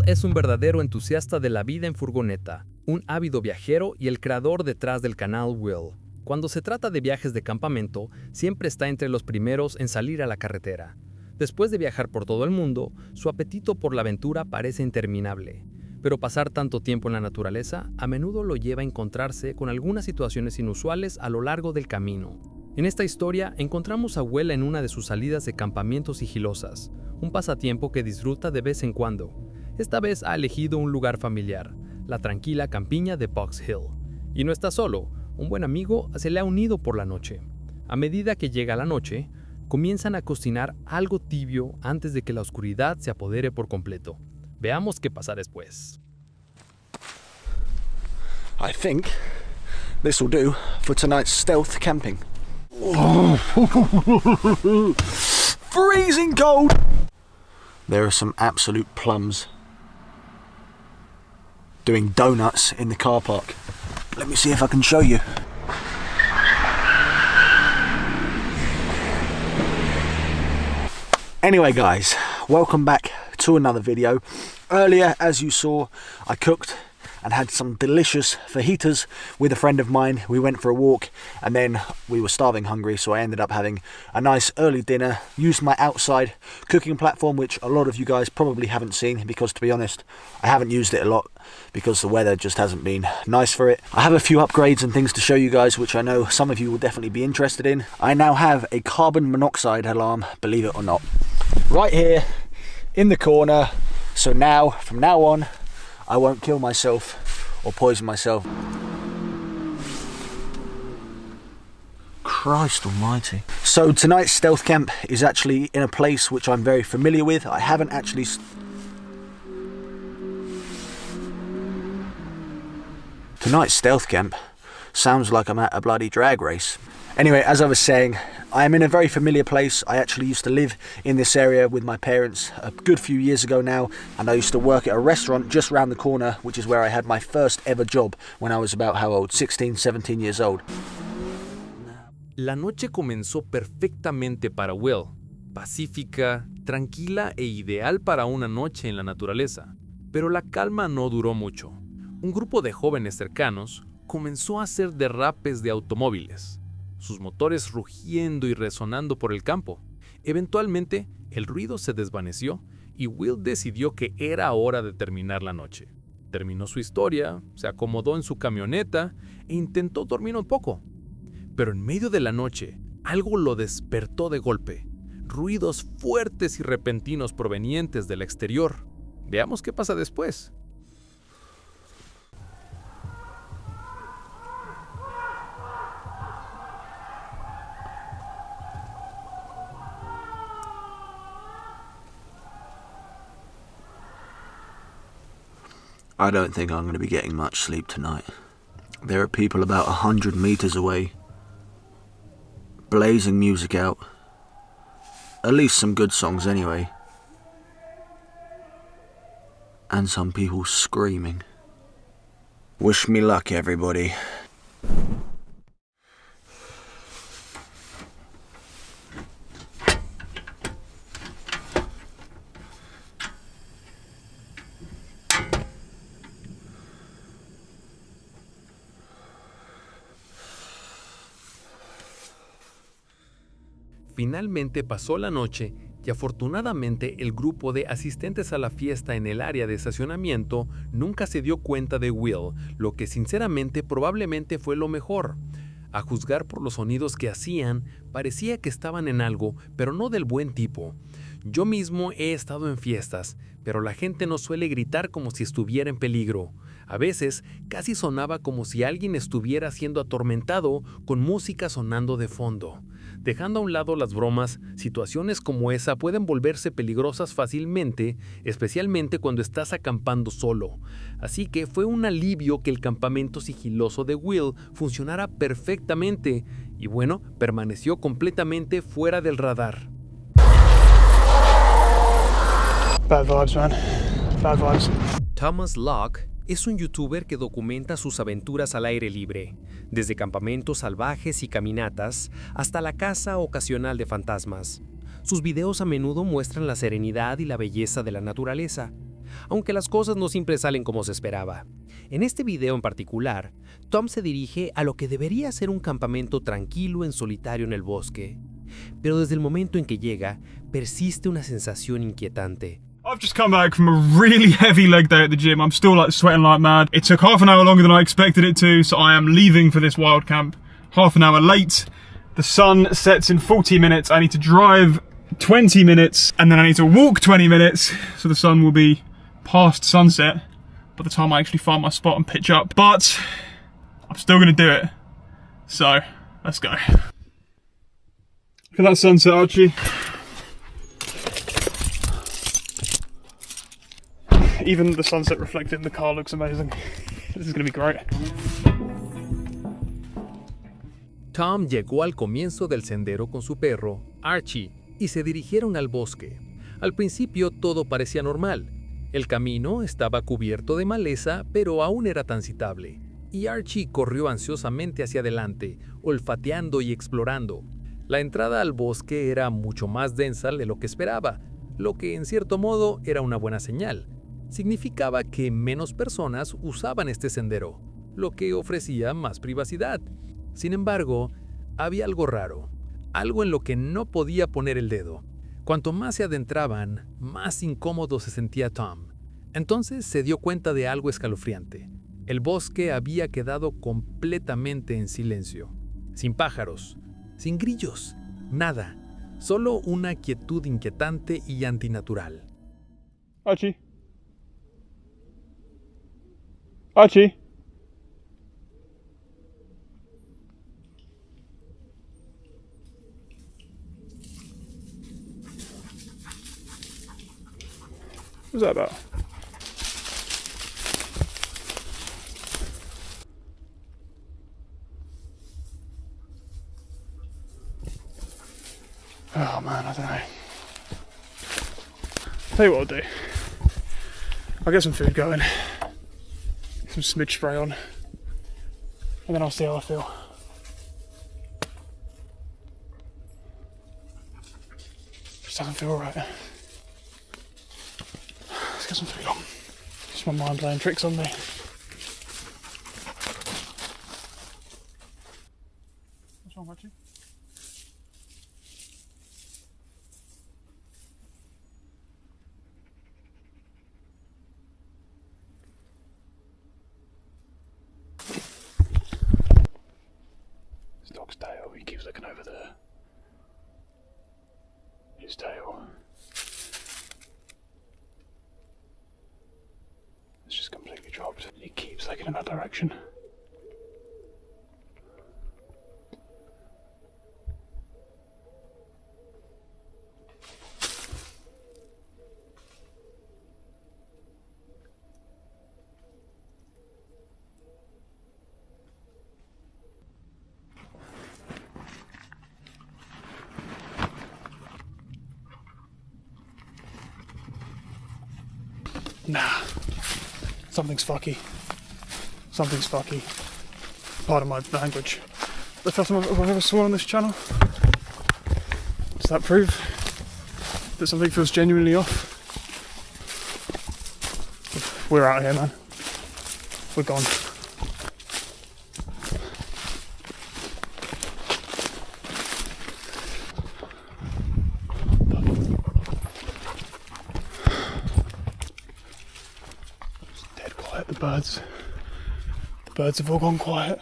es un verdadero entusiasta de la vida en furgoneta, un ávido viajero y el creador detrás del canal Will. Cuando se trata de viajes de campamento, siempre está entre los primeros en salir a la carretera. Después de viajar por todo el mundo, su apetito por la aventura parece interminable. Pero pasar tanto tiempo en la naturaleza a menudo lo lleva a encontrarse con algunas situaciones inusuales a lo largo del camino. En esta historia encontramos a Will en una de sus salidas de campamento sigilosas, un pasatiempo que disfruta de vez en cuando. Esta vez ha elegido un lugar familiar, la tranquila campiña de Box Hill. Y no está solo, un buen amigo se le ha unido por la noche. A medida que llega la noche, comienzan a cocinar algo tibio antes de que la oscuridad se apodere por completo. Veamos qué pasa después. I think this will do for tonight's stealth camping. Freezing cold! There are some absolute plums doing donuts in the car park. Let me see if I can show you. Anyway guys, welcome back to another video. Earlier, as you saw, I cooked and had some delicious fajitas with a friend of mine. We went for a walk and then we were starving hungry, so I ended up having a nice early dinner. Used my outside cooking platform, which a lot of you guys probably haven't seen because, to be honest, I haven't used it a lot because the weather just hasn't been nice for it. I have a few upgrades and things to show you guys, which I know some of you will definitely be interested in. I now have a carbon monoxide alarm, believe it or not, right here in the corner. So now, from now on, I won't kill myself or poison myself. Christ almighty. So tonight's stealth camp is actually in a place which I'm very familiar with. I haven't actually... Tonight's stealth camp sounds like I'm at a bloody drag race. Anyway, as I was saying, I am in a very familiar place. I actually used to live in this area with my parents a good few years ago now, and I used to work at a restaurant just round the corner, which is where I had my first ever job when I was about, how old? 16, 17 years old. La noche comenzó perfectamente para Will, pacífica, tranquila e ideal para una noche en la naturaleza. Pero la calma no duró mucho. Un grupo de jóvenes cercanos comenzó a hacer derrapes de automóviles, sus motores rugiendo y resonando por el campo. Eventualmente, el ruido se desvaneció y Will decidió que era hora de terminar la noche. Terminó su historia, se acomodó en su camioneta e intentó dormir un poco. Pero en medio de la noche, algo lo despertó de golpe. Ruidos fuertes y repentinos provenientes del exterior. Veamos qué pasa después. I don't think I'm going to be getting much sleep tonight. There are people about 100 meters away, blazing music out. At least some good songs anyway. And some people screaming. Wish me luck, everybody. Finalmente pasó la noche y afortunadamente el grupo de asistentes a la fiesta en el área de estacionamiento nunca se dio cuenta de Will, lo que sinceramente probablemente fue lo mejor. A juzgar por los sonidos que hacían, parecía que estaban en algo, pero no del buen tipo. Yo mismo he estado en fiestas, pero la gente no suele gritar como si estuviera en peligro. A veces casi sonaba como si alguien estuviera siendo atormentado con música sonando de fondo. Dejando a un lado las bromas, situaciones como esa pueden volverse peligrosas fácilmente, especialmente cuando estás acampando solo. Así que fue un alivio que el campamento sigiloso de Will funcionara perfectamente y bueno, permaneció completamente fuera del radar. Bad vibes, man. Bad vibes. Thomas Locke es un youtuber que documenta sus aventuras al aire libre, desde campamentos salvajes y caminatas hasta la caza ocasional de fantasmas. Sus videos a menudo muestran la serenidad y la belleza de la naturaleza. aunque las cosas no siempre salen como se esperaba. En este video en particular, Tom se dirige a lo que debería ser un campamento tranquilo en solitario en el bosque. Pero desde el momento en que llega, persiste una sensación inquietante. I've just come back from a really heavy leg day at the gym. I'm still like sweating like mad. It took half an hour longer than I expected it to, so I am leaving for this wild camp half an hour late. The sun sets in 40 minutes. I need to drive 20 minutes and then I need to walk 20 minutes, so the sun will be past sunset by the time I actually find my spot and pitch up. But I'm still going to do it. So, let's go. Look at that sunset, Archie. Even the sunset reflected in the car looks amazing. This is going to be great. Tom llegó al comienzo del sendero con su perro, Archie, y se dirigieron al bosque. Al principio todo parecía normal. El camino estaba cubierto de maleza, pero aún era transitable, y Archie corrió ansiosamente hacia adelante, olfateando y explorando. La entrada al bosque era mucho más densa de lo que esperaba, lo que en cierto modo era una buena señal. Significaba que menos personas usaban este sendero, lo que ofrecía más privacidad. Sin embargo, había algo raro, algo en lo que no podía poner el dedo. Cuanto más se adentraban, más incómodo se sentía Tom. Entonces se dio cuenta de algo escalofriante. El bosque había quedado completamente en silencio. Sin pájaros, sin grillos, nada. Solo una quietud inquietante y antinatural. Archie. Archie. What's that about? Oh man, I don't know. Tell you what I'll do. I'll get some food going, some smidge spray on, and then I'll see how I feel. Just doesn't feel right. Let's get some food on. Just my mind playing tricks on me. What's wrong, Archie? This dog's tail, he keeps looking over there. His tail. It's just completely dropped. He keeps looking in that direction. Nah. Something's fucky. Something's fucky. Pardon my language. The first time I've ever sworn on this channel. Does that prove that something feels genuinely off? We're out of here, man. We're gone. The birds have all gone quiet.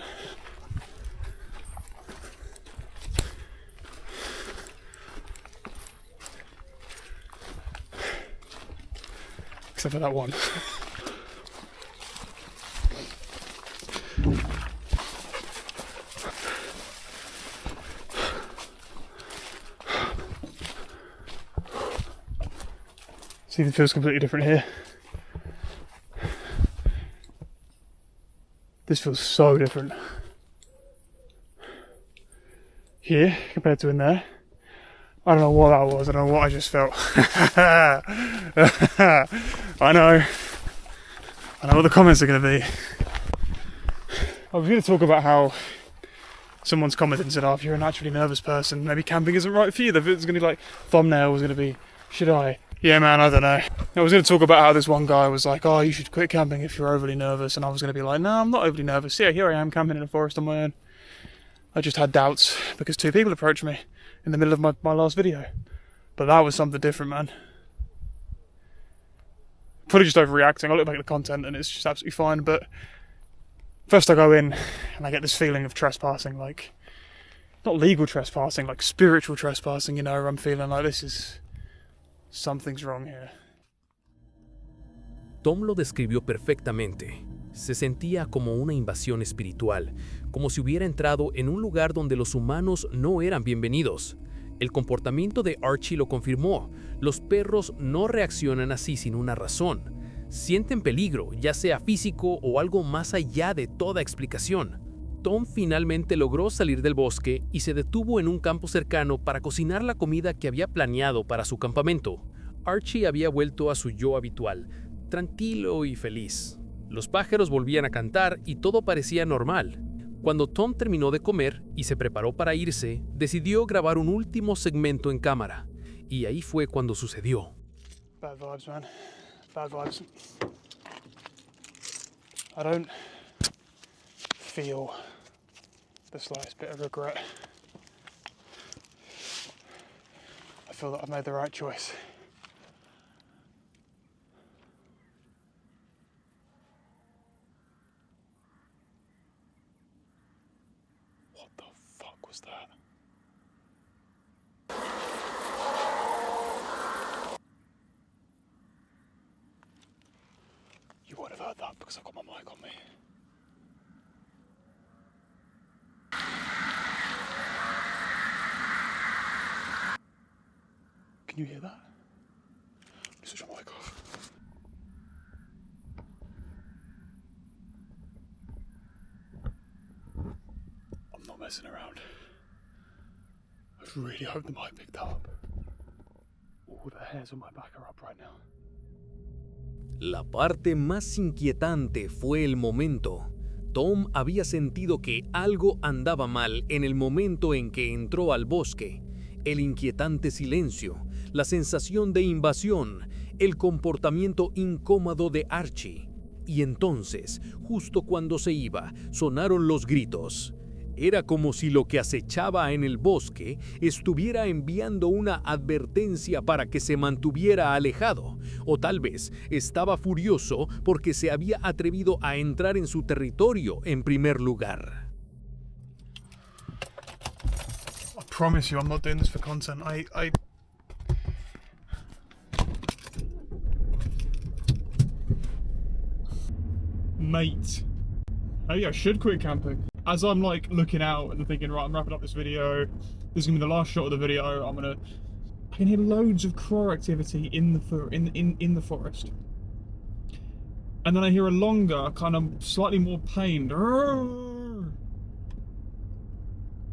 Except for that one. See, it feels completely different here. This feels so different here compared to in there. I don't know what that was, I don't know what I just felt. I know what the comments are going to be. I was going to talk about how someone's commented and said, if you're a naturally nervous person, maybe camping isn't right for you. There's going to be like, thumbnail was going to be, should I Yeah, man, I don't know. I was going to talk about how this one guy was like, oh, you should quit camping if you're overly nervous. And I was going to be like, no, I'm not overly nervous. Yeah, here I am camping in a forest on my own. I just had doubts because 2 people approached me in the middle of my last video. But that was something different, man. Probably just overreacting. I look back at the content and it's just absolutely fine. But first I go in and I get this feeling of trespassing, like, not legal trespassing, like spiritual trespassing, you know, where I'm feeling like something's wrong here. Tom lo describió perfectamente. Se sentía como una invasión espiritual, como si hubiera entrado en un lugar donde los humanos no eran bienvenidos. El comportamiento de Archie lo confirmó. Los perros no reaccionan así sin una razón. Sienten peligro, ya sea físico o algo más allá de toda explicación. Tom finalmente logró salir del bosque y se detuvo en un campo cercano para cocinar la comida que había planeado para su campamento. Archie había vuelto a su yo habitual, tranquilo y feliz. Los pájaros volvían a cantar y todo parecía normal. Cuando Tom terminó de comer y se preparó para irse, decidió grabar un último segmento en cámara. Y ahí fue cuando sucedió. Bad vibes, man. Bad vibes. I don't feel the slightest bit of regret. I feel that I've made the right choice. What the fuck was that? You won't have heard that because I've got my mic on me. Can you hear that? Switch your mic off. I'm not messing around. I really hope the mic picked up. All the hairs on my back are up right now. La parte más inquietante fue el momento. Tom había sentido que algo andaba mal en el momento en que entró al bosque. El inquietante silencio, la sensación de invasión, el comportamiento incómodo de Archie. Y entonces, justo cuando se iba, sonaron los gritos. Era como si lo que acechaba en el bosque estuviera enviando una advertencia para que se mantuviera alejado, o tal vez estaba furioso porque se había atrevido a entrar en su territorio en primer lugar. I promise you I'm not doing this for content. Mate, maybe I should quit camping. As I'm like looking out and thinking, right, I'm wrapping up this video. This is gonna be the last shot of the video. I can hear loads of crow activity in the forest. And then I hear a longer, kind of slightly more pained,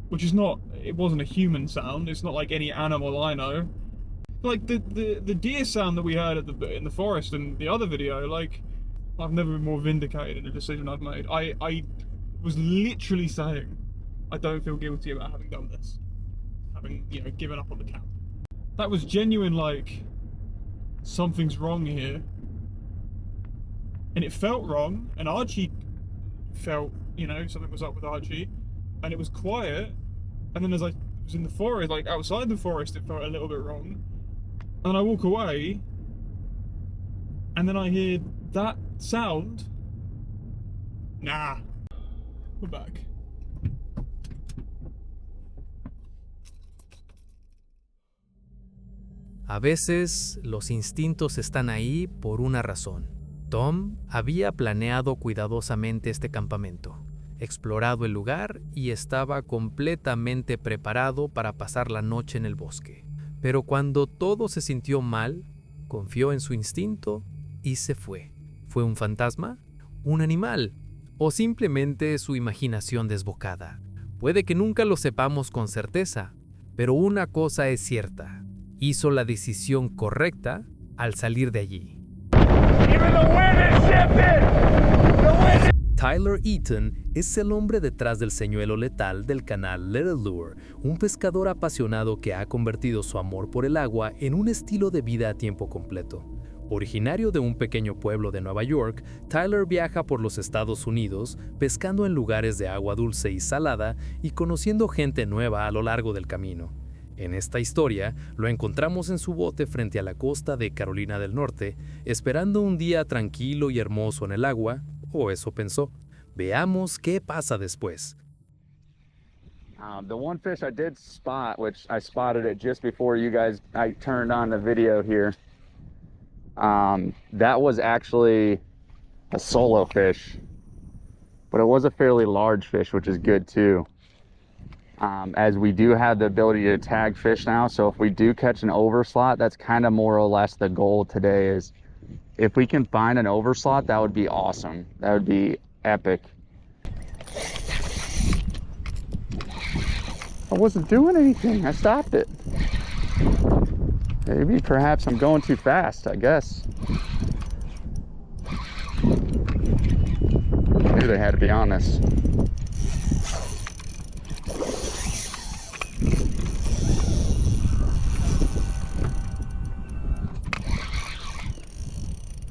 which is not, it wasn't a human sound. It's not like any animal I know. Like the deer sound that we heard in the forest in the other video, like, I've never been more vindicated in a decision I've made. I was literally saying, I don't feel guilty about having done this. Having, you know, given up on the camp. That was genuine, like, something's wrong here. And it felt wrong, and Archie felt, you know, something was up with Archie. And it was quiet, and then as I was in the forest, like outside the forest, it felt a little bit wrong. And I walk away, and then I hear that sound. Nah. We're back. A veces, los instintos están ahí por una razón. Tom había planeado cuidadosamente este campamento, explorado el lugar y estaba completamente preparado para pasar la noche en el bosque. Pero cuando todo se sintió mal, confió en su instinto y se fue. ¿Fue un fantasma? ¿Un animal? ¿O simplemente su imaginación desbocada? Puede que nunca lo sepamos con certeza, pero una cosa es cierta. Hizo la decisión correcta al salir de allí. Tyler Eaton es el hombre detrás del señuelo letal del canal Little Lure, un pescador apasionado que ha convertido su amor por el agua en un estilo de vida a tiempo completo. Originario de un pequeño pueblo de Nueva York, Tyler viaja por los Estados Unidos, pescando en lugares de agua dulce y salada y conociendo gente nueva a lo largo del camino. En esta historia, lo encontramos en su bote frente a la costa de Carolina del Norte, esperando un día tranquilo y hermoso en el agua, o eso pensó. Veamos qué pasa después. The one fish I did spot, which I spotted it just before I turned on the video here. That was actually a solo fish, but it was a fairly large fish, which is good too. As we do have the ability to tag fish now, so if we do catch an overslot, that's kind of more or less the goal today. Is if we can find an overslot, that would be awesome. That would be epic. I wasn't doing anything. I stopped it. Maybe, perhaps I'm going too fast, I guess. I knew they had to be on this.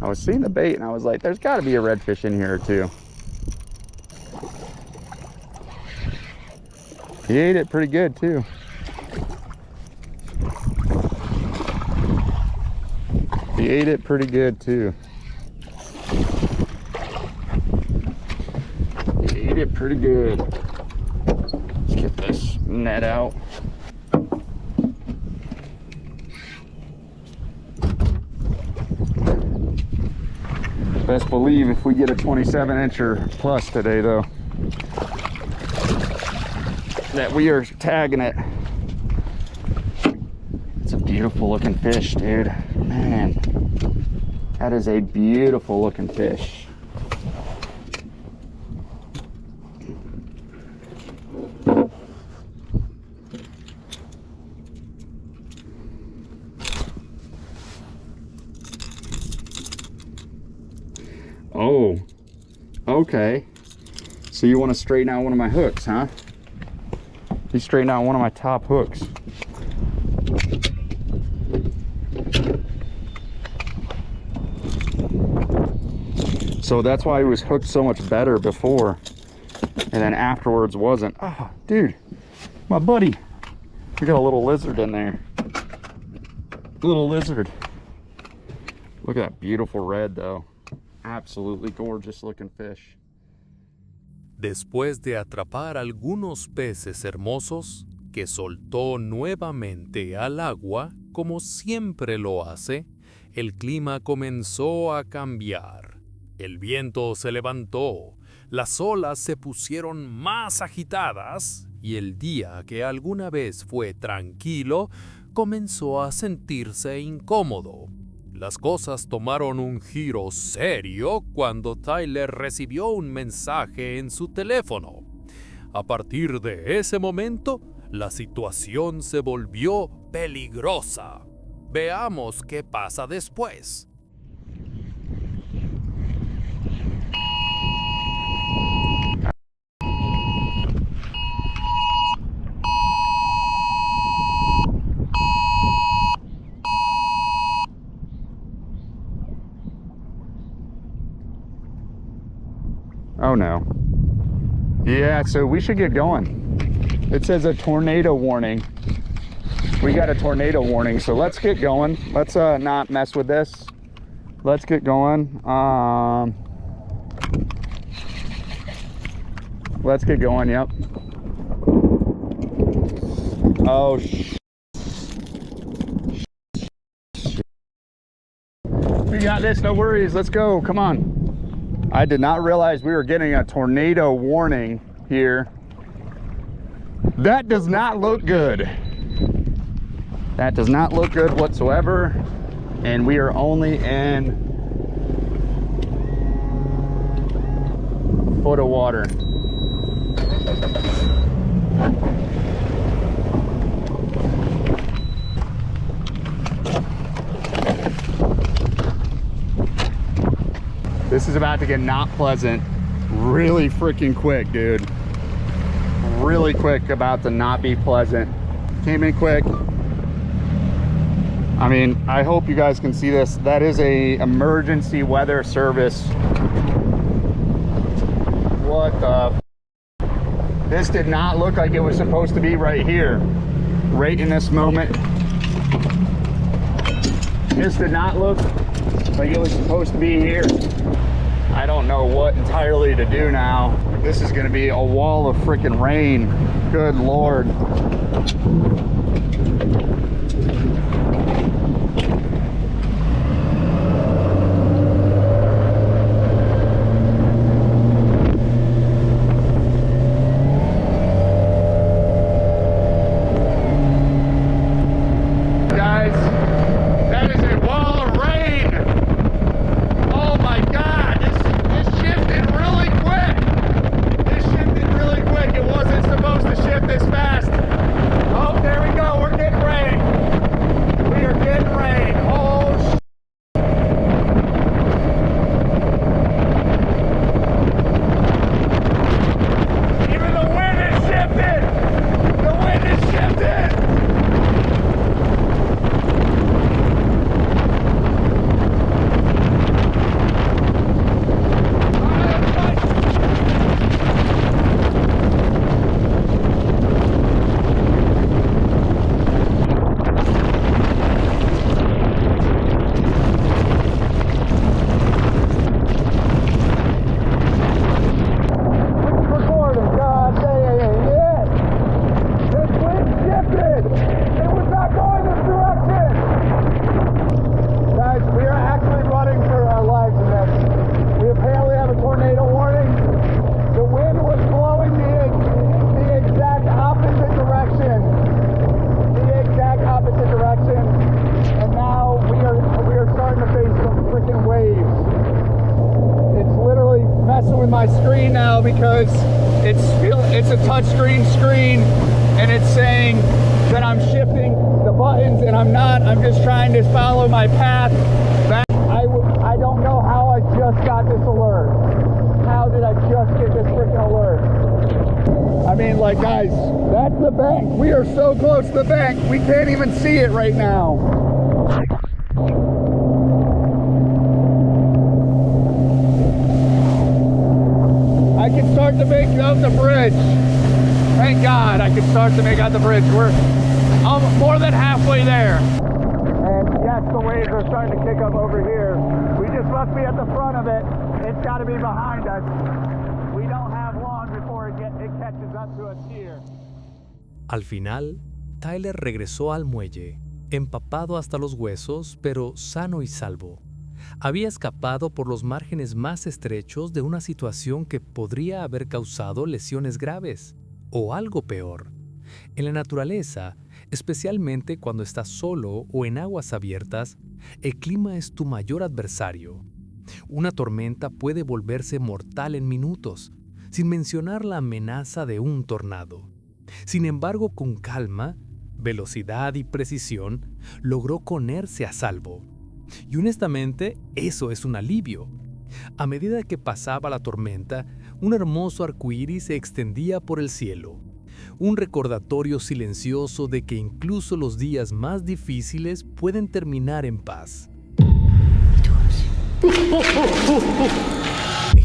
I was seeing the bait and I was like, there's got to be a redfish in here or two. He ate it pretty good too. He ate it pretty good too. He ate it pretty good. Let's get this net out. Best believe if we get a 27-incher plus today though, that we are tagging it. It's a beautiful looking fish, dude. Man, that is a beautiful looking fish. Oh, okay. So you want to straighten out one of my hooks, huh? You straightened out one of my top hooks. So that's why he was hooked so much better before, and then afterwards wasn't. Oh, dude, my buddy. We got a little lizard in there. Little lizard. Look at that beautiful red though. Absolutely gorgeous looking fish. Después de atrapar algunos peces hermosos, que soltó nuevamente al agua, como siempre lo hace, el clima comenzó a cambiar. El viento se levantó, las olas se pusieron más agitadas y el día que alguna vez fue tranquilo comenzó a sentirse incómodo. Las cosas tomaron un giro serio cuando Tyler recibió un mensaje en su teléfono. A partir de ese momento, la situación se volvió peligrosa. Veamos qué pasa después. Oh no. Yeah, so we should get going. It says a tornado warning. We got a tornado warning, so let's get going. Let's not mess with this. Let's get going. Let's get going, yep. Oh, we got this, no worries. Let's go, come on. I did not realize we were getting a tornado warning here. That does not look good. That does not look good whatsoever. And we are only in a foot of water. This is about to get not pleasant. really freaking quick, dude. Really quick, about to not be pleasant. Came in quick. I mean, I hope you guys can see this. That is a emergency weather service. What the f? This did not look like it was supposed to be right here. Right in this moment. This did not look like it was supposed to be here. I don't know what entirely to do now. This is gonna be a wall of freaking rain. Good Lord. Because it's a touchscreen screen and it's saying that I'm shifting the buttons and I'm not. I'm just trying to follow my path back. I don't know how I just got this alert. How did I just get this freaking alert? I mean, like, guys, that's the bank. We are so close to the bank. We can't even see it right now. I can start to make out the bridge. Thank God I can start to make out the bridge. We're more than halfway there. And yes, the waves are starting to kick up over here. We just must be at the front of it. It's got to be behind us. We don't have long before it catches up to us here. Al final, Tyler regresó al muelle, empapado hasta los huesos, pero sano y salvo. Había escapado por los márgenes más estrechos de una situación que podría haber causado lesiones graves, o algo peor. En la naturaleza, especialmente cuando estás solo o en aguas abiertas, el clima es tu mayor adversario. Una tormenta puede volverse mortal en minutos, sin mencionar la amenaza de un tornado. Sin embargo, con calma, velocidad y precisión, logró ponerse a salvo. Y honestamente, eso es un alivio. A medida que pasaba la tormenta, un hermoso arcoíris se extendía por el cielo. Un recordatorio silencioso de que incluso los días más difíciles pueden terminar en paz.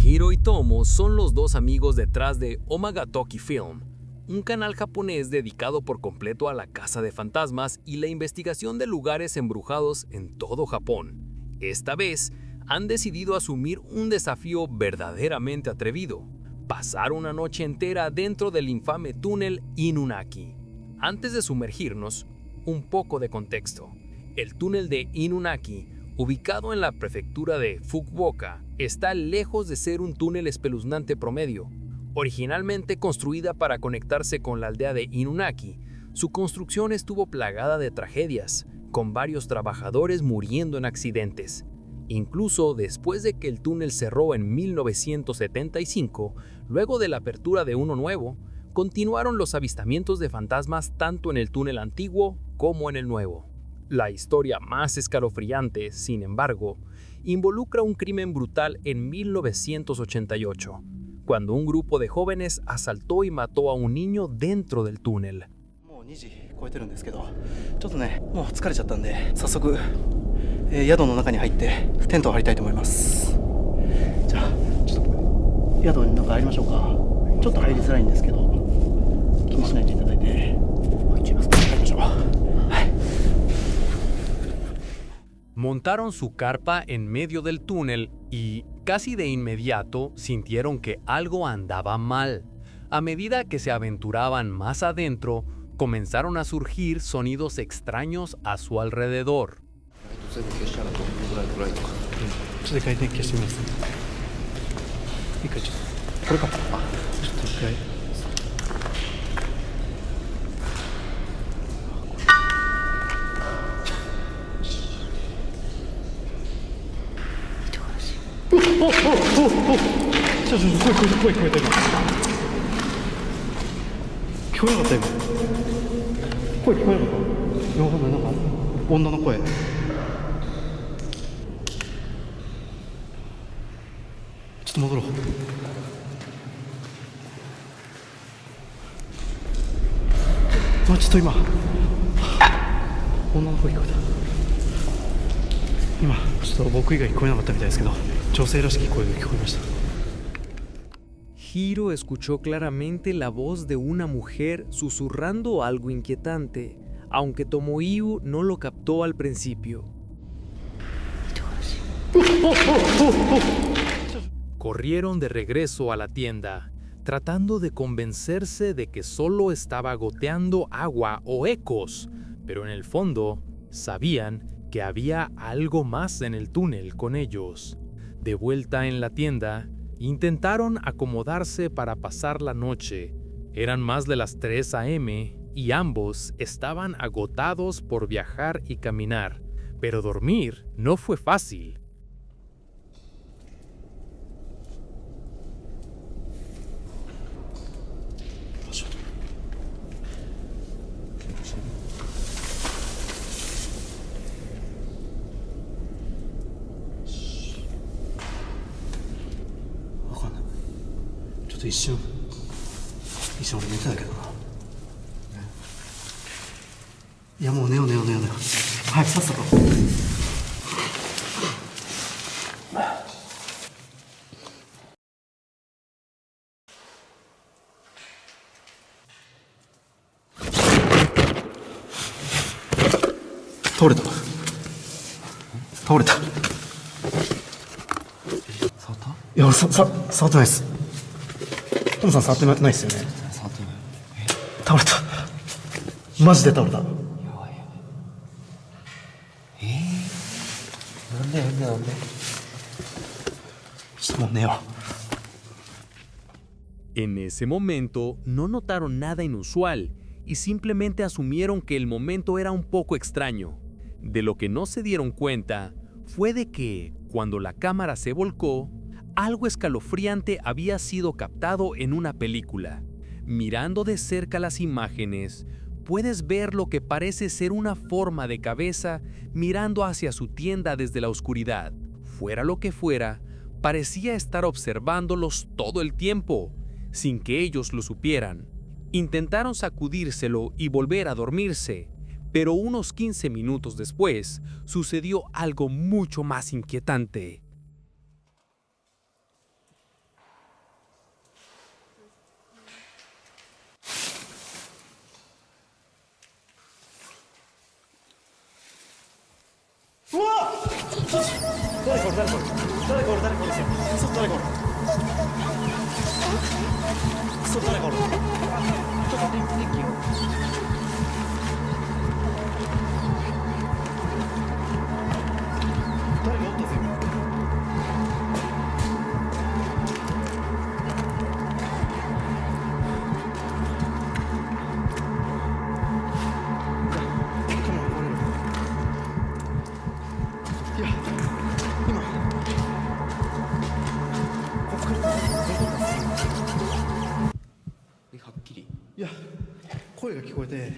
Hiro y Tomo son los dos amigos detrás de Omagatoki Film, un canal japonés dedicado por completo a la caza de fantasmas y la investigación de lugares embrujados en todo Japón. Esta vez, han decidido asumir un desafío verdaderamente atrevido: pasar una noche entera dentro del infame túnel Inunaki. Antes de sumergirnos, un poco de contexto. El túnel de Inunaki, ubicado en la prefectura de Fukuoka, está lejos de ser un túnel espeluznante promedio. Originalmente construida para conectarse con la aldea de Inunaki, su construcción estuvo plagada de tragedias, con varios trabajadores muriendo en accidentes. Incluso después de que el túnel cerró en 1975, luego de la apertura de uno nuevo, continuaron los avistamientos de fantasmas tanto en el túnel antiguo como en el nuevo. La historia más escalofriante, sin embargo, involucra un crimen brutal en 1988, cuando un grupo de jóvenes asaltó y mató a un niño dentro del túnel. もう2時超えてるんですけど、ちょっとね、もう疲れちゃったんで、早速、宿の中に入ってテントを張りたいと思います。じゃあ、ちょっと宿に中入りましょうか。ちょっと入りづらいんですけど、気にしないでいただいて、入っちゃいますか。入りましょう。はい。 Montaron su carpa en medio del túnel y, casi de inmediato, sintieron que algo andaba mal. A medida que se aventuraban más adentro, comenzaron a surgir sonidos extraños a su alrededor. ちょっと一回電気消してみます。一回ちょっとこれか。ちょっと一回。おおおおお。ちょ声今。聞こえなかった今。声聞こえなかった。いやわかんないなんか女の声。 ちょっと戻ろう。あ、ちょっと今女の声聞こえた。今ちょっと僕以外聞こえなかったみたいですけど、女性らしき声が聞こえました。 Hiro escuchó claramente la voz de una mujer susurrando algo inquietante, aunque Tomoiu no lo captó al principio. Corrieron de regreso a la tienda, tratando de convencerse de que solo estaba goteando agua o ecos, pero en el fondo sabían que había algo más en el túnel con ellos. De vuelta en la tienda, intentaron acomodarse para pasar la noche. Eran más de las 3 a.m. y ambos estaban agotados por viajar y caminar, pero dormir no fue fácil. Yo 一瞬俺寝てたけどな。いやもう寝よう。はいさっさと。倒れた。触った？いや俺触ってないです。 トムさん触ってないですよね。触ってない。倒れた。マジで倒れた。やばい。なんで。ちょっともう寝よう。 En ese momento no notaron nada inusual y simplemente asumieron que el momento era un poco extraño. De lo que no se dieron cuenta fue de que, cuando la cámara se volcó, algo escalofriante había sido captado en una película. Mirando de cerca las imágenes, puedes ver lo que parece ser una forma de cabeza mirando hacia su tienda desde la oscuridad. Fuera lo que fuera, parecía estar observándolos todo el tiempo, sin que ellos lo supieran. Intentaron sacudírselo y volver a dormirse, pero unos 15 minutos después sucedió algo mucho más inquietante.声が聞こえて、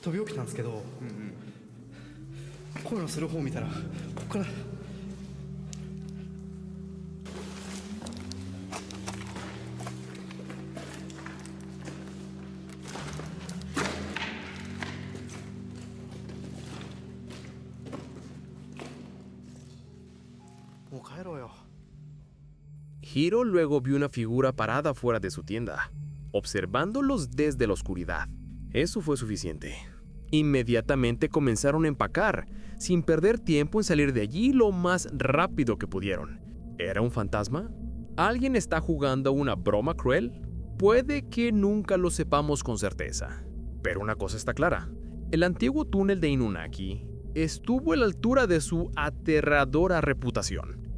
飛び起きたんですけど、声のする方を見たらここからもう帰ろうよ。 Hiro luego vio una figura parada fuera de su tienda, observándolos desde la oscuridad. Eso fue suficiente. Inmediatamente comenzaron a empacar, sin perder tiempo en salir de allí lo más rápido que pudieron. ¿Era un fantasma? ¿Alguien está jugando una broma cruel? Puede que nunca lo sepamos con certeza. Pero una cosa está clara. El antiguo túnel de Inunaki estuvo a la altura de su aterradora reputación.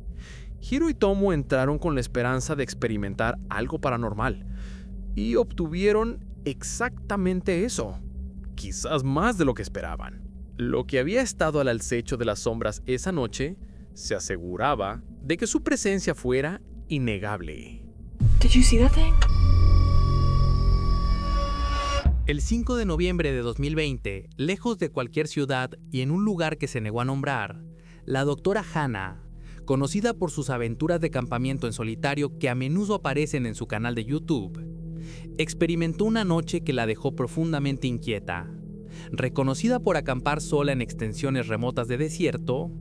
Hiro y Tomo entraron con la esperanza de experimentar algo paranormal y obtuvieron exactamente eso, quizás más de lo que esperaban. Lo que había estado al acecho de las sombras esa noche se aseguraba de que su presencia fuera innegable. Did you see that thing? El 5 de noviembre de 2020, lejos de cualquier ciudad y en un lugar que se negó a nombrar, la doctora Hannah, conocida por sus aventuras de campamento en solitario que a menudo aparecen en su canal de YouTube, experimentó una noche que la dejó profundamente inquieta. Reconocida por acampar sola en extensiones remotas de desierto,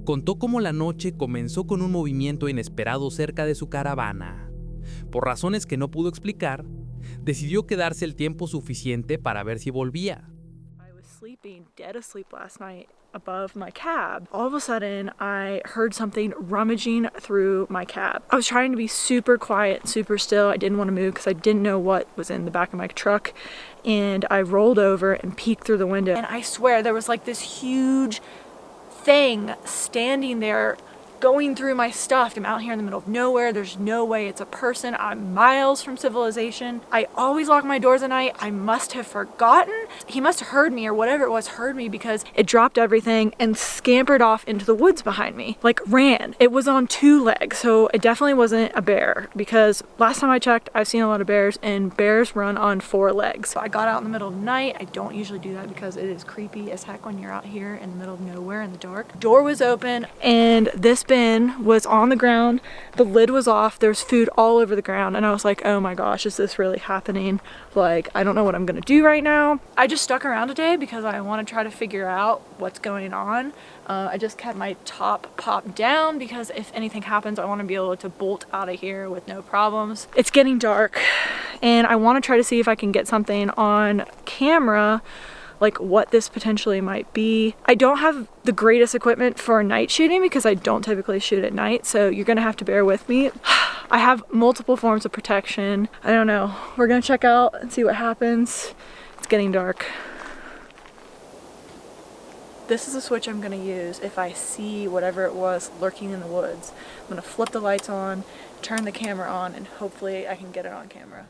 contó cómo la noche comenzó con un movimiento inesperado cerca de su caravana. Por razones que no pudo explicar, decidió quedarse el tiempo suficiente para ver si volvía. I was sleeping, dead asleep last night above my cab. All of a sudden, I heard something rummaging through my cab. I was trying to be super quiet, super still. I didn't want to move because I didn't know what was in the back of my truck. And I rolled over and peeked through the window. And I swear there was like this huge thing standing there going through my stuff. I'm out here in the middle of nowhere. There's no way it's a person. I'm miles from civilization. I always lock my doors at night. I must have forgotten. He must have heard me, or whatever it was heard me, because it dropped everything and scampered off into the woods behind me. Like ran. It was on two legs, so it definitely wasn't a bear, because last time I checked, I've seen a lot of bears and bears run on four legs. So I got out in the middle of the night. I don't usually do that because it is creepy as heck when you're out here in the middle of nowhere in the dark. Door was open and this bin was on the ground. The lid was off. There's food all over the ground. And I was like, oh my gosh, is this really happening? Like, I don't know what I'm gonna do right now. I just stuck around today because I want to try to figure out what's going on. I just kept my top popped down because if anything happens, I want to be able to bolt out of here with no problems. It's getting dark and I want to try to see if I can get something on camera, like what this potentially might be. I don't have the greatest equipment for night shooting because I don't typically shoot at night, so you're gonna have to bear with me. I have multiple forms of protection. I don't know. We're gonna check out and see what happens. It's getting dark. This is the switch I'm gonna use if I see whatever it was lurking in the woods. I'm gonna flip the lights on, turn the camera on, and hopefully I can get it on camera.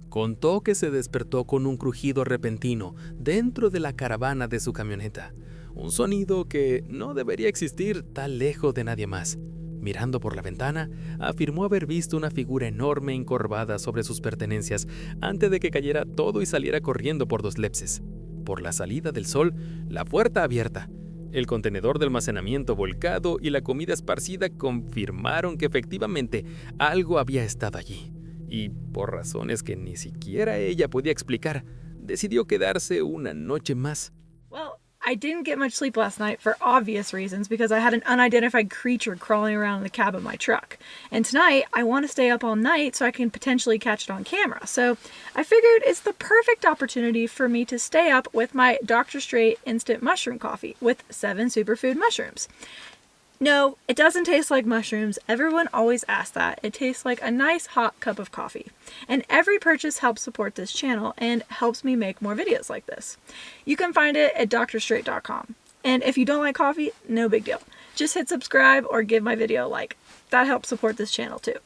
Contó que se despertó con un crujido repentino dentro de la caravana de su camioneta, un sonido que no debería existir tan lejos de nadie más. Mirando por la ventana, afirmó haber visto una figura enorme encorvada sobre sus pertenencias antes de que cayera todo y saliera corriendo por dos lepses. Por la salida del sol, la puerta abierta, el contenedor de almacenamiento volcado y la comida esparcida confirmaron que efectivamente algo había estado allí. Y por razones que ni siquiera ella podía explicar, decidió quedarse una noche más. Well, I didn't get much sleep last night for obvious reasons because I had an unidentified creature crawling around in the cab of my truck. And tonight, I want to stay up all night so I can potentially catch it on camera. So I figured it's the perfect opportunity for me to stay up with my Dr. Straight instant mushroom coffee with 7 superfood mushrooms. No, it doesn't taste like mushrooms. Everyone always asks that. It tastes like a nice hot cup of coffee. And every purchase helps support this channel and helps me make more videos like this. You can find it at drstraight.com. And if you don't like coffee, no big deal. Just hit subscribe or give my video a like. That helps support this channel too.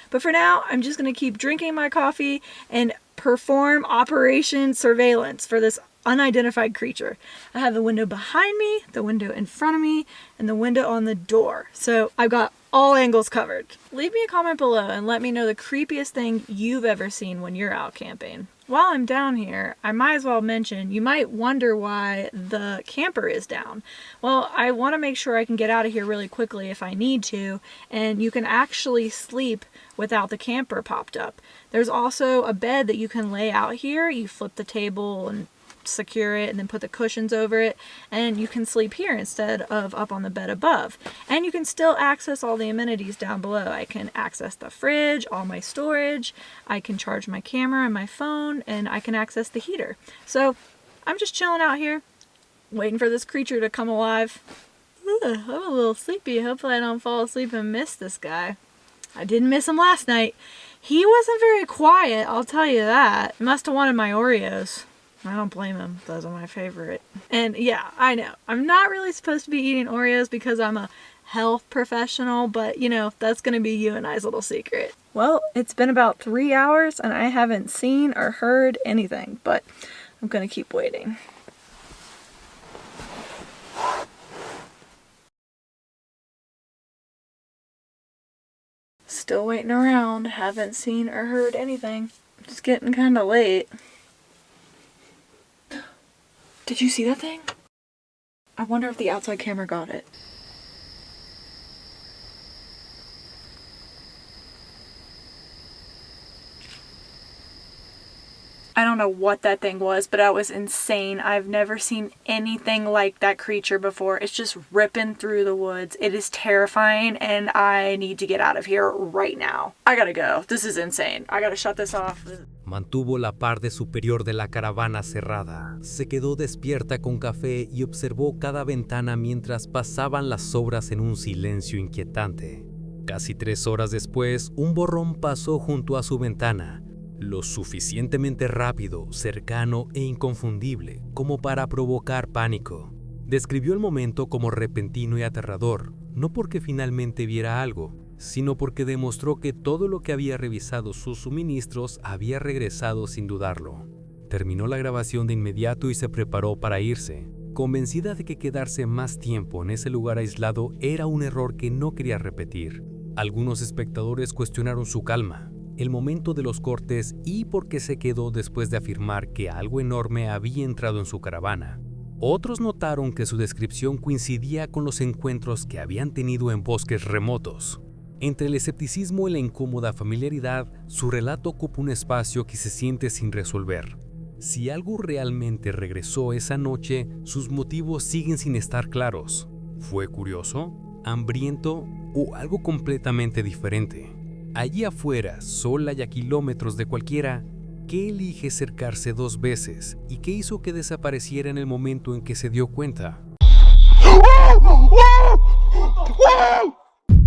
But for now, I'm just going to keep drinking my coffee and perform Operation Surveillance for this unidentified creature. I have the window behind me, the window in front of me, and the window on the door. So I've got all angles covered. Leave me a comment below and let me know the creepiest thing you've ever seen when you're out camping. While I'm down here, I might as well mention, you might wonder why the camper is down. Well, I want to make sure I can get out of here really quickly if I need to, and you can actually sleep without the camper popped up. There's also a bed that you can lay out here. You flip the table and secure it and then put the cushions over it, and you can sleep here instead of up on the bed above. And you can still access all the amenities down below. I can access the fridge, all my storage, I can charge my camera and my phone, and I can access the heater. So I'm just chilling out here, waiting for this creature to come alive. I'm a little sleepy. Hopefully I don't fall asleep and miss this guy. I didn't miss him last night. He wasn't very quiet, I'll tell you that. He must have wanted my Oreos. I don't blame him. Those are my favorite. And yeah, I know. I'm not really supposed to be eating Oreos because I'm a health professional, but you know, that's going to be you and I's little secret. Well, it's been about 3 hours and I haven't seen or heard anything, but I'm going to keep waiting. Still waiting around. Haven't seen or heard anything. It's getting kind of late. Did you see that thing? I wonder if the outside camera got it. I don't know what that thing was, but that was insane. I've never seen anything like that creature before. It's just ripping through the woods. It is terrifying, and I need to get out of here right now. I gotta go. This is insane. I gotta shut this off. Mantuvo la parte superior de la caravana cerrada. Se quedó despierta con café y observó cada ventana mientras pasaban las obras en un silencio inquietante. Casi 3 horas después, un borrón pasó junto a su ventana, lo suficientemente rápido, cercano e inconfundible como para provocar pánico. Describió el momento como repentino y aterrador, no porque finalmente viera algo, sino porque demostró que todo lo que había revisado sus suministros había regresado sin dudarlo. Terminó la grabación de inmediato y se preparó para irse, convencida de que quedarse más tiempo en ese lugar aislado era un error que no quería repetir. Algunos espectadores cuestionaron su calma, el momento de los cortes y por qué se quedó después de afirmar que algo enorme había entrado en su caravana. Otros notaron que su descripción coincidía con los encuentros que habían tenido en bosques remotos. Entre el escepticismo y la incómoda familiaridad, su relato ocupa un espacio que se siente sin resolver. Si algo realmente regresó esa noche, sus motivos siguen sin estar claros. ¿Fue curioso, hambriento o algo completamente diferente? Allí afuera, sola y a kilómetros de cualquiera, ¿qué elige acercarse 2 veces y qué hizo que desapareciera en el momento en que se dio cuenta?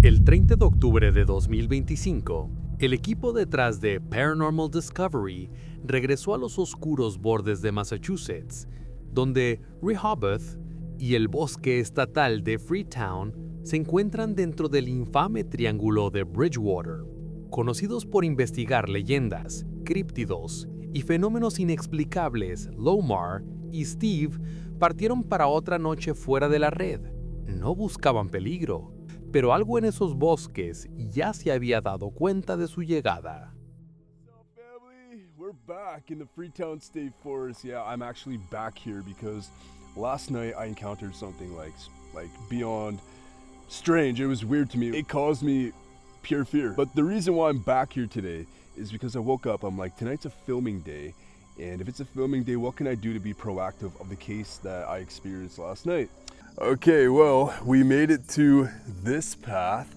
El 30 de octubre de 2025, el equipo detrás de Paranormal Discovery regresó a los oscuros bordes de Massachusetts, donde Rehoboth y el Bosque estatal de Freetown se encuentran dentro del infame triángulo de Bridgewater. Conocidos por investigar leyendas, críptidos y fenómenos inexplicables, Lomar y Steve partieron para otra noche fuera de la red. No buscaban peligro, pero algo en esos bosques ya se había dado cuenta de su llegada. What's up, family? We're back in the Freetown State Forest. Yeah, I'm actually back here because last night I encountered something like beyond strange. It was weird to me. It caused me pure fear. But the reason why I'm back here today is because I woke up, I'm like, tonight's a filming day. And if it's a filming day, what can I do to be proactive of the case that I experienced last night? Okay, well, we made it to this path.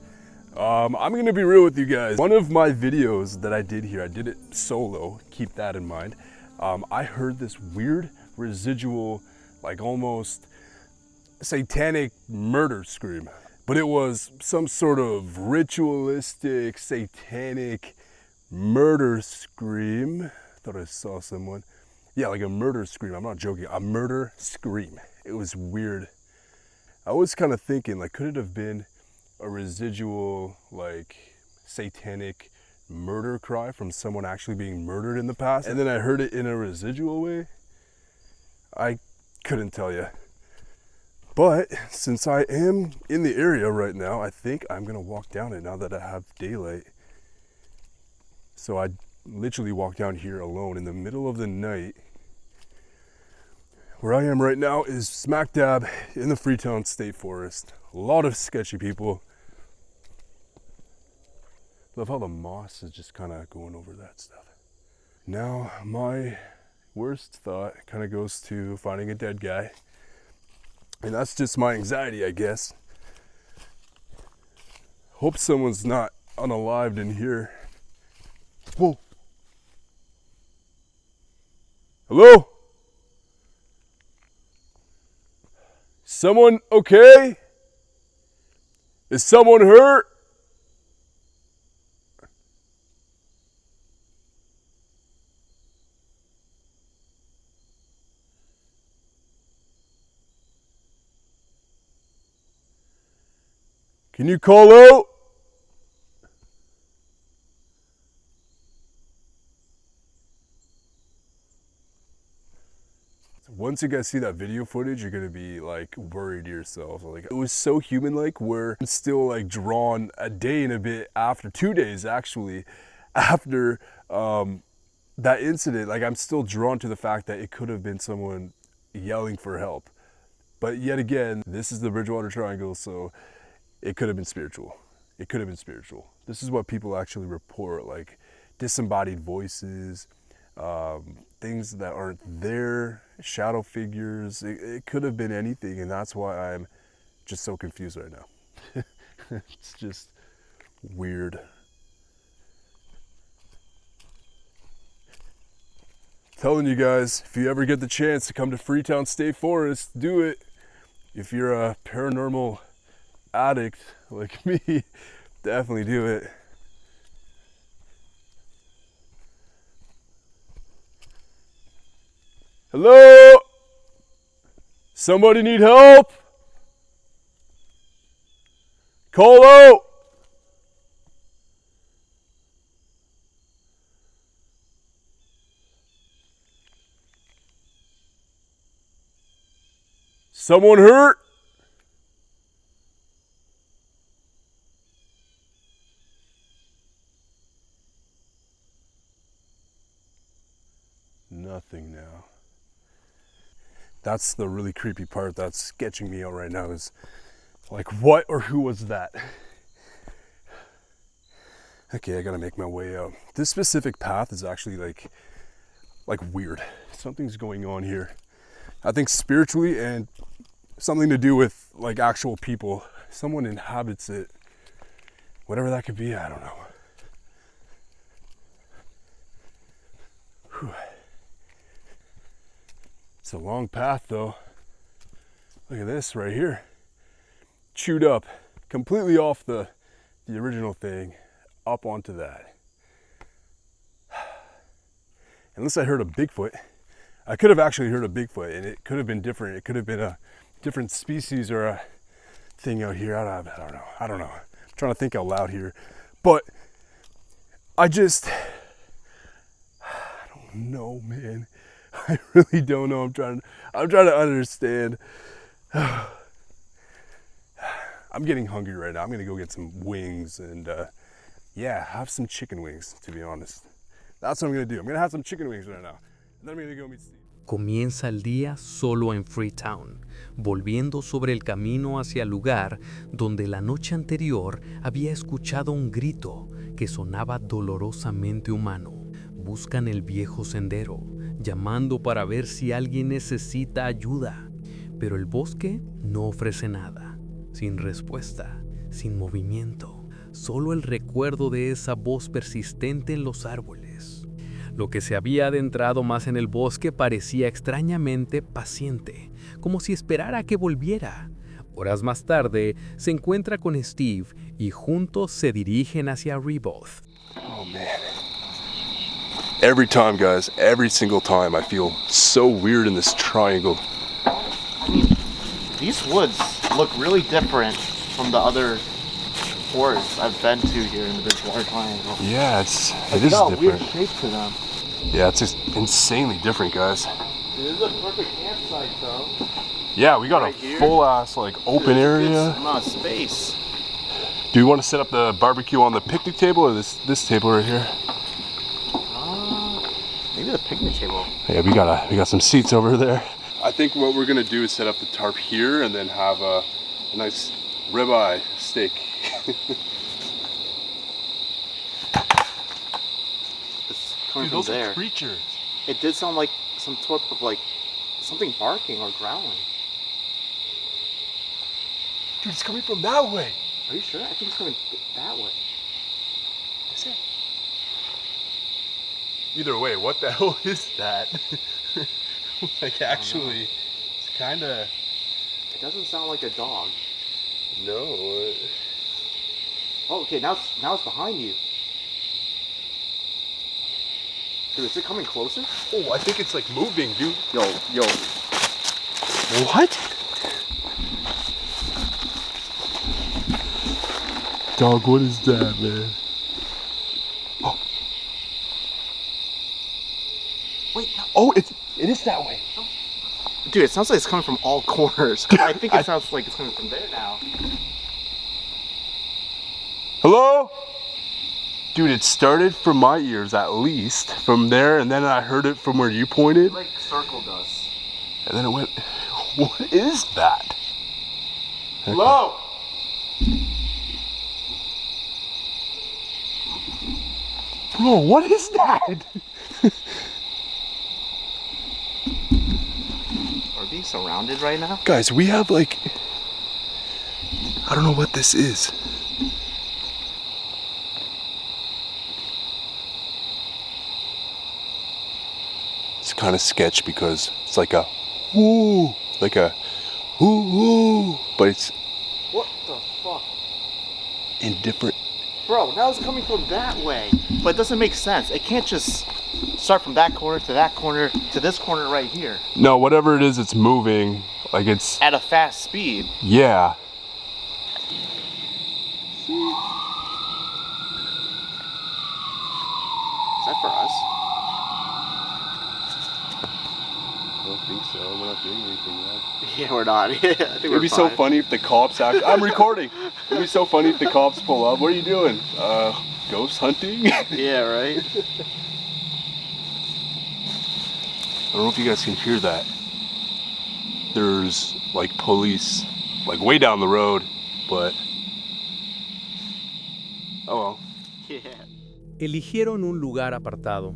I'm gonna be real with you guys. One of my videos that I did here, I did it solo, keep that in mind. I heard this weird residual, like almost satanic murder scream. But it was some sort of ritualistic, satanic murder scream. Thought I saw someone. Yeah, like a murder scream. I'm not joking. A murder scream. It was weird. I was kind of thinking, like, could it have been a residual, like, satanic murder cry from someone actually being murdered in the past? And then I heard it in a residual way. I couldn't tell you. But since I am in the area right now, I think I'm gonna walk down it now that I have daylight. So I literally walk down here alone in the middle of the night. Where I am right now is smack dab in the Freetown State Forest. A lot of sketchy people. Love how the moss is just kind of going over that stuff. Now my worst thought kind of goes to finding a dead guy. And that's just my anxiety, I guess. Hope someone's not unalived in here. Whoa. Hello? Someone okay? Is someone hurt? Can you call out? Once you guys see that video footage, you're gonna be like worried to yourself. Like, it was so human-like, where I'm still like drawn a day and a bit after, 2 days actually, after that incident. Like, I'm still drawn to the fact that it could have been someone yelling for help. But yet again, this is the Bridgewater Triangle, so it could have been spiritual. It could have been spiritual. This is what people actually report, like disembodied voices, things that aren't there, shadow figures. It could have been anything, and that's why I'm just so confused right now. It's just weird. Telling you guys, if you ever get the chance to come to Freetown State Forest, do it. If you're a paranormal addict like me, definitely do it. Hello? Somebody need help? Call out! Someone hurt? Nothing now. That's the really creepy part that's sketching me out right now, is like, what or who was that? Okay, I gotta make my way out. This specific path is actually like weird. Something's going on here. I think spiritually, and something to do with like actual people. Someone inhabits it. Whatever that could be, I don't know. Whew. It's a long path though. Look at this right here. Chewed up, completely off the original thing, up onto that. Unless I heard a Bigfoot. I could have actually heard a Bigfoot, and it could have been different. It could have been a different species or a thing out here. I don't know. I'm trying to think out loud here. But I don't know, man. I really don't know. I'm trying to understand. I'm getting hungry right now. I'm gonna go get some wings and yeah, have some chicken wings, to be honest. That's what I'm gonna do. I'm gonna have some chicken wings right now. And then I'm gonna go meet Steve. Comienza el día solo en Freetown, volviendo sobre el camino hacia el lugar donde la noche anterior había escuchado un grito que sonaba dolorosamente humano. Buscan el viejo sendero, llamando para ver si alguien necesita ayuda, pero el bosque no ofrece nada, sin respuesta, sin movimiento, solo el recuerdo de esa voz persistente en los árboles. Lo que se había adentrado más en el bosque parecía extrañamente paciente, como si esperara a que volviera. Horas más tarde, se encuentra con Steve y juntos se dirigen hacia Rebirth. Oh man. Every time, guys, every single time, I feel so weird in this triangle. These woods look really different from the other forests I've been to here in the Bridgewater Triangle. Yeah, it is different. got a weird shape to them. Yeah, it's just insanely different, guys. This is a perfect campsite, though. Yeah, we got Right a here. full-ass, like, open area. It's amount of space. Do we want to set up the barbecue on the picnic table or this table right here? Maybe the picnic table. Yeah, we got some seats over there. I think what we're gonna do is set up the tarp here and then have a nice ribeye steak. It's coming Dude, from those there. are creatures. It did sound like some sort of like something barking or growling. Dude, it's coming from that way. Are you sure? I think it's coming that way. Is it? Either way, what the hell is that? Like, actually, it's kind of... It doesn't sound like a dog. No. Oh, okay, now it's behind you. Dude, is it coming closer? Oh, I think it's like moving, dude. Yo. What? Dog, what is that, man? Oh. Wait, no. Oh, it is that way. Dude, it sounds like it's coming from all corners. I think it sounds like it's coming from there now. Hello? Dude, it started from my ears at least, from there, and then I heard it from where you pointed. It like circled us. And then it went, what is that? Hello? Bro, what is that? Are we being surrounded right now? Guys, we have like, I don't know what this is. It's kind of sketch because it's like a whoo, like a whoo, but it's What the fuck? in different. Bro, now it's coming from that way. But it doesn't make sense. It can't just start from that corner to this corner right here. No, whatever it is, it's moving. Like it's, At a fast speed. yeah. Is that for us? I don't think so. We're not doing anything yet. Yeah, we're not. I think It'd be so funny if the cops actually. I'm recording. It'd be so funny if the cops pull up. What are you doing? Ghost hunting? Yeah, right? I don't know if you guys can hear that. There's like police, like way down the road, but. Oh well. Yeah. Eligieron un lugar apartado,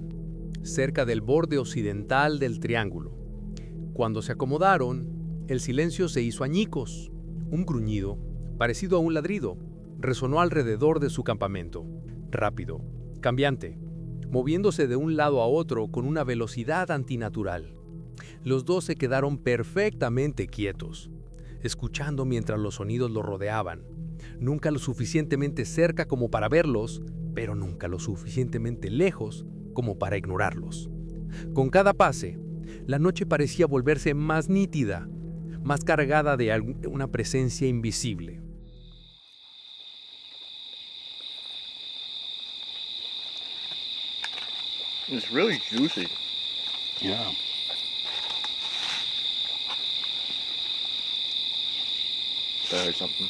cerca del borde occidental del triángulo. Cuando se acomodaron, el silencio se hizo añicos. Un gruñido, parecido a un ladrido, resonó alrededor de su campamento. Rápido, cambiante, moviéndose de un lado a otro con una velocidad antinatural. Los dos se quedaron perfectamente quietos, escuchando mientras los sonidos los rodeaban. Nunca lo suficientemente cerca como para verlos, pero nunca lo suficientemente lejos como para ignorarlos. Con cada pase, la noche parecía volverse más nítida, más cargada de una presencia invisible. It's really juicy. Yeah. I heard something.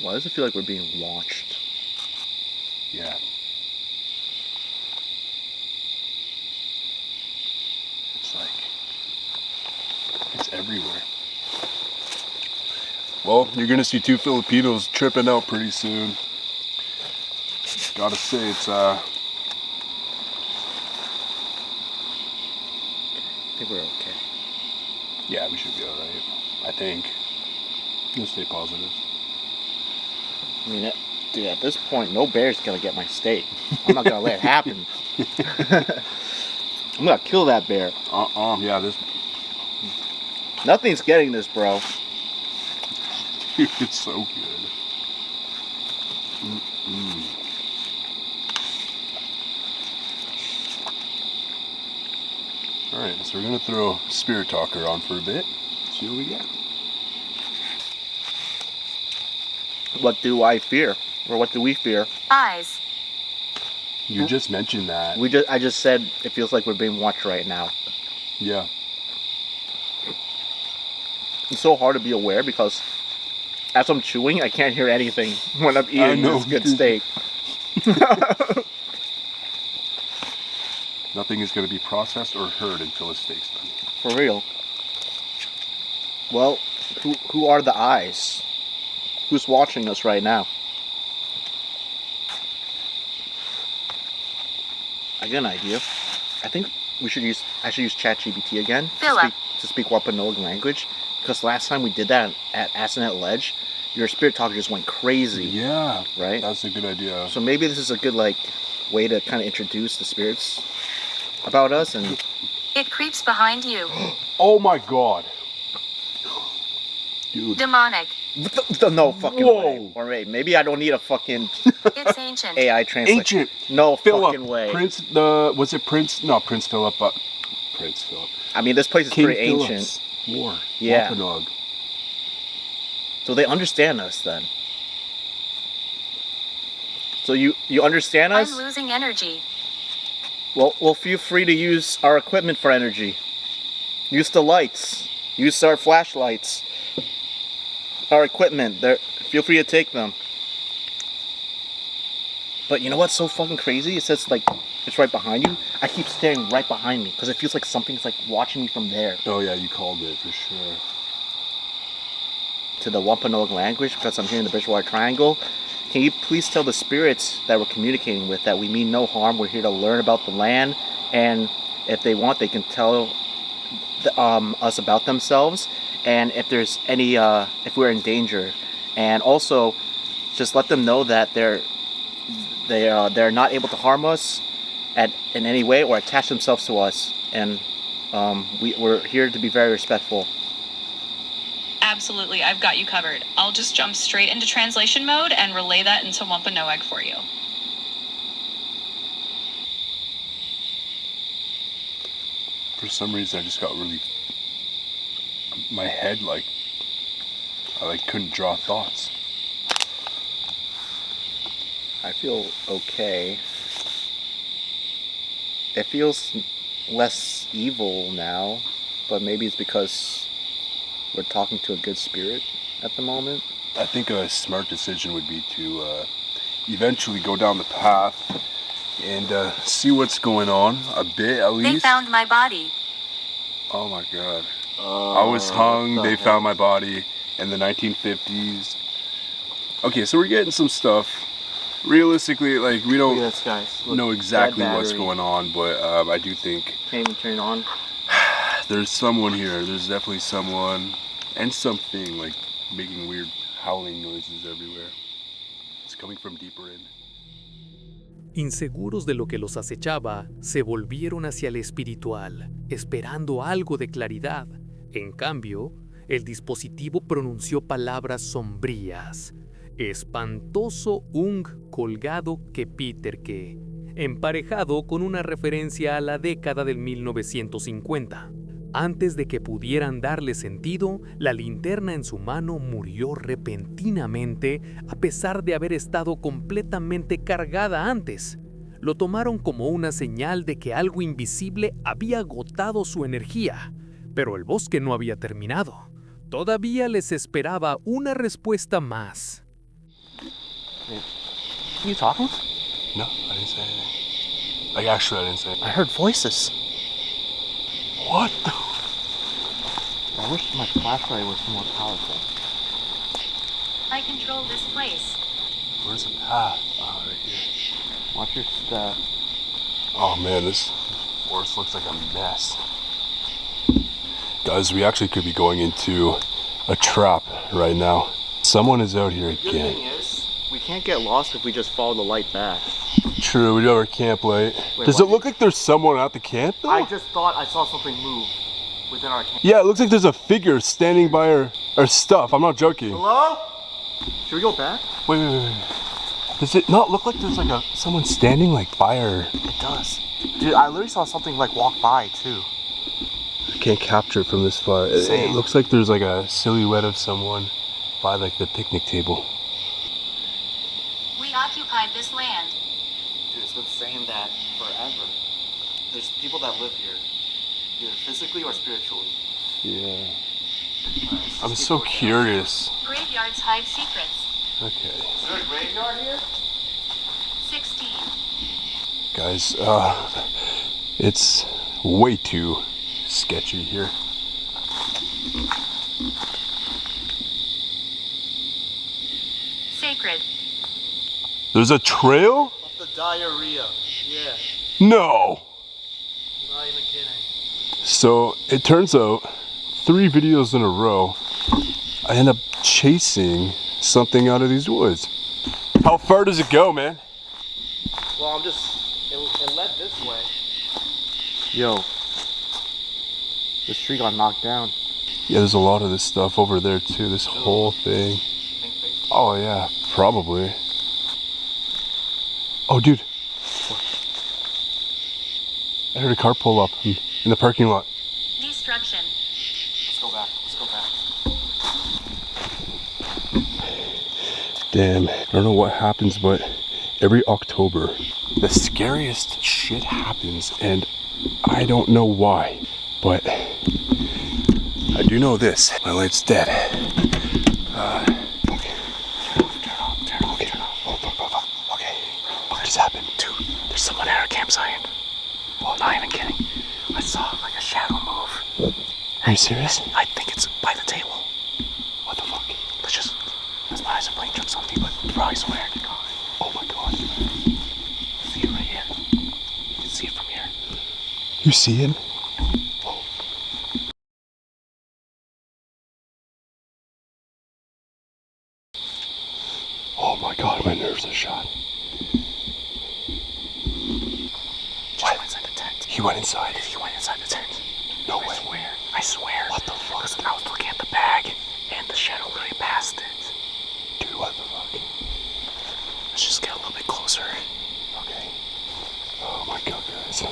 Why does it feel like we're being watched? Yeah. It's like, it's everywhere. Well, you're gonna see two Filipinos tripping out pretty soon. Gotta say, it's I think we're okay. yeah, we should be alright. I think. Just stay positive. I mean, dude, at this point, no bear's gonna get my steak. I'm not gonna let it happen. I'm gonna kill that bear. Yeah, this. Nothing's getting this, bro. Dude, it's so good. Mm-mm. Alright, so we're gonna throw Spirit Talker on for a bit. See what we get. What do I fear? Or what do we fear? Eyes. You just mentioned that. I just said it feels like we're being watched right now. Yeah. It's so hard to be aware because as I'm chewing, I can't hear anything when I'm eating this good steak. Nothing is going to be processed or heard until the steak's done. For real. Well, who are the eyes? who's watching us right now. I got an idea. I think I should use ChatGPT again to speak Wampanoag language, because last time we did that at Assinet Ledge, your spirit talker just went crazy. Yeah, right. That's a good idea. So maybe this is a good way to kind of introduce the spirits about us. And it creeps behind you. Oh my god, dude! Demonic. No fucking way. Or maybe I don't need a fucking It's ancient. AI translate. Ancient. No Philip, fucking way. Prince Philip, but Prince Philip. I mean, this place is King pretty Philip's ancient. War. Yeah. Wampanoag. So they understand us then. So you understand us? I'm losing energy. Well, feel free to use our equipment for energy. Use the lights. Use our flashlights. Our equipment. Feel free to take them. But you know what's so fucking crazy? It says it's right behind you. I keep staring right behind me because it feels like something's watching me from there. Oh yeah, you called it for sure. To the Wampanoag language, because I'm hearing the Bridgewater Triangle. Can you please tell the spirits that we're communicating with that we mean no harm? We're here to learn about the land, and if they want, they can tell us about themselves, and if there's any, if we're in danger, and also just let them know that they're not able to harm us in any way or attach themselves to us, and we're here to be very respectful. Absolutely, I've got you covered. I'll just jump straight into translation mode and relay that into Wampanoag for you. For some reason, I just got really... My head, I couldn't draw thoughts. I feel okay. It feels less evil now, but maybe it's because we're talking to a good spirit at the moment. I think a smart decision would be to eventually go down the path and see what's going on a bit at least. They found my body. Oh my god. I was hung, they found my body in the 1950s. Okay, so we're getting some stuff. Realistically, we don't know exactly what's going on, but I do think... Can't even turn it on. There's someone here. There's definitely someone and something making weird howling noises everywhere. It's coming from deeper in. Inseguros de lo que los acechaba, se volvieron hacia el espiritual, esperando algo de claridad. En cambio, el dispositivo pronunció palabras sombrías. Espantoso ung colgado que Peter que, emparejado con una referencia a la década del 1950. Antes de que pudieran darle sentido, la linterna en su mano murió repentinamente a pesar de haber estado completamente cargada antes. Lo tomaron como una señal de que algo invisible había agotado su energía, pero el bosque no había terminado. Todavía les esperaba una respuesta más. Are you talking? No, I didn't say anything. Actually, I didn't say anything. I heard voices. What the? I wish my flashlight was more powerful. I control this place. Where's the path? Oh, right here. Watch your step. Oh man, this forest looks like a mess. Guys, we actually could be going into a trap right now. Someone is out here The good again. thing is, we can't get lost if we just follow the light back. True, we do have our camp light. Wait, Does what? it look like there's someone at the camp though? I just thought I saw something move within our camp. Yeah, it looks like there's a figure standing by our stuff. I'm not joking. Hello? Should we go back? Wait. Does it not look like there's someone standing by her? It does. Dude, I literally saw something walk by too. I can't capture it from this far. It looks like there's a silhouette of someone by the picnic table. We occupied this land. Dude, it's been saying that forever. There's people that live here, either physically or spiritually. Yeah. I'm so curious. Graveyards hide secrets. Okay. Is there a graveyard here? 16. Guys, it's way too sketchy here. There's a trail? Of the diarrhea. Yeah. No. Not even kidding. So it turns out 3 videos in a row, I end up chasing something out of these woods. How far does it go, man? Well, it led this way. Yo. This tree got knocked down. Yeah, there's a lot of this stuff over there too, this whole thing. Oh yeah, probably. Oh dude. I heard a car pull up in the parking lot. Destruction. Let's go back. Let's go back. Damn, I don't know what happens, but every October, the scariest shit happens, and I don't know why, but I do know this. My light's dead. Okay. Turn off. Oh, fuck. Okay. What just happened? Dude, there's someone at our campsite. Well, not even kidding. I saw like a shadow move. Are you serious? I think it's by the table. What the fuck? That's my eyes are playing tricks on me, but bro, I swear to God. Oh my god. See it right here. You can see it from here. You see him? Oh my god, my nerves are shot. Just went inside the tent. He went inside. He went inside the tent. No way. I swear. What the fuck? Because I was looking at the bag, and the shadow literally passed it. Dude, what the fuck? Let's just get a little bit closer. Okay. Oh my god, guys.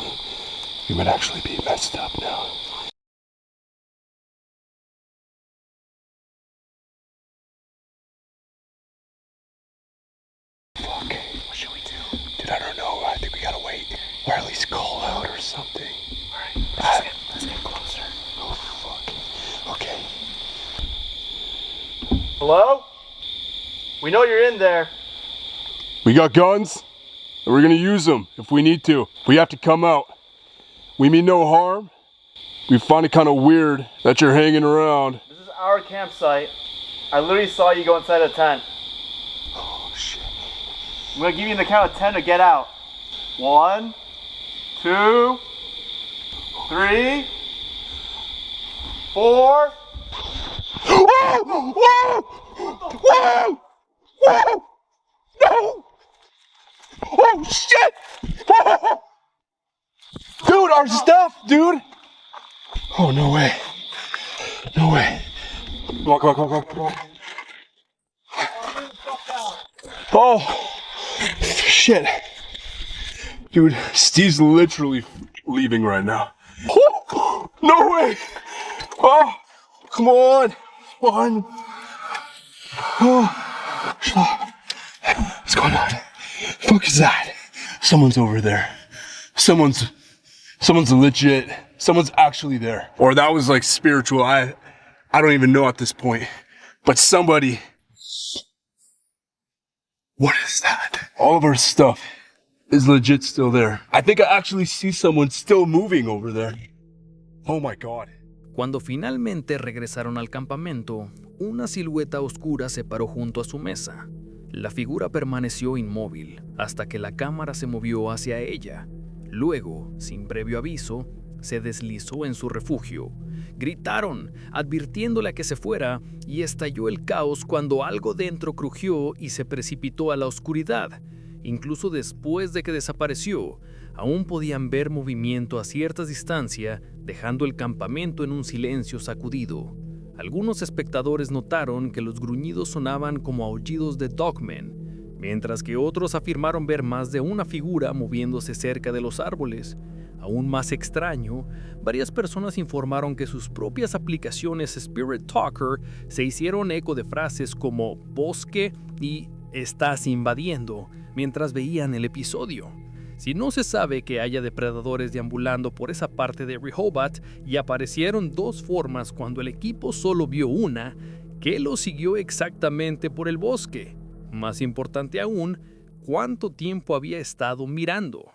We might actually be messed up now. Fuck. What should we do? Dude, I don't know. I think we gotta wait. Or at least call out or something. Alright, let's get closer. Oh fuck. Okay. Hello? We know you're in there. We got guns, and we're gonna use them if we need to. We have to come out. We mean no harm. We find it kind of weird that you're hanging around. This is our campsite. I literally saw you go inside a tent. Oh shit. I'm gonna give you the count of 10 to get out. 1, 2, 3, 4. Whoa! Whoa! Whoa! Whoa! No! Oh shit! Whoa! Dude, our stuff, dude! Oh, no way. No way. Come on. Oh, shit. Dude, Steve's literally leaving right now. No way! Oh, come on. One. Oh, stop. What's going on? Fuck is that? Someone's over there. Someone's legit. Someone's actually there. Or that was like spiritual. I don't even know at this point. But somebody. What is that? All of our stuff is legit still there. I think I actually see someone still moving over there. Oh my god. Cuando finalmente regresaron al campamento, una silueta oscura se paró junto a su mesa. La figura permaneció inmóvil hasta que la cámara se movió hacia ella. Luego, sin previo aviso, se deslizó en su refugio. Gritaron, advirtiéndole a que se fuera, y estalló el caos cuando algo dentro crujió y se precipitó a la oscuridad. Incluso después de que desapareció, aún podían ver movimiento a cierta distancia, dejando el campamento en un silencio sacudido. Algunos espectadores notaron que los gruñidos sonaban como aullidos de dogmen, mientras que otros afirmaron ver más de una figura moviéndose cerca de los árboles. Aún más extraño, varias personas informaron que sus propias aplicaciones Spirit Talker se hicieron eco de frases como Bosque y Estás invadiendo mientras veían el episodio. Si no se sabe que haya depredadores deambulando por esa parte de Rehoboth y aparecieron dos formas cuando el equipo solo vio una, ¿qué lo siguió exactamente por el bosque? Más importante aún, ¿cuánto tiempo había estado mirando?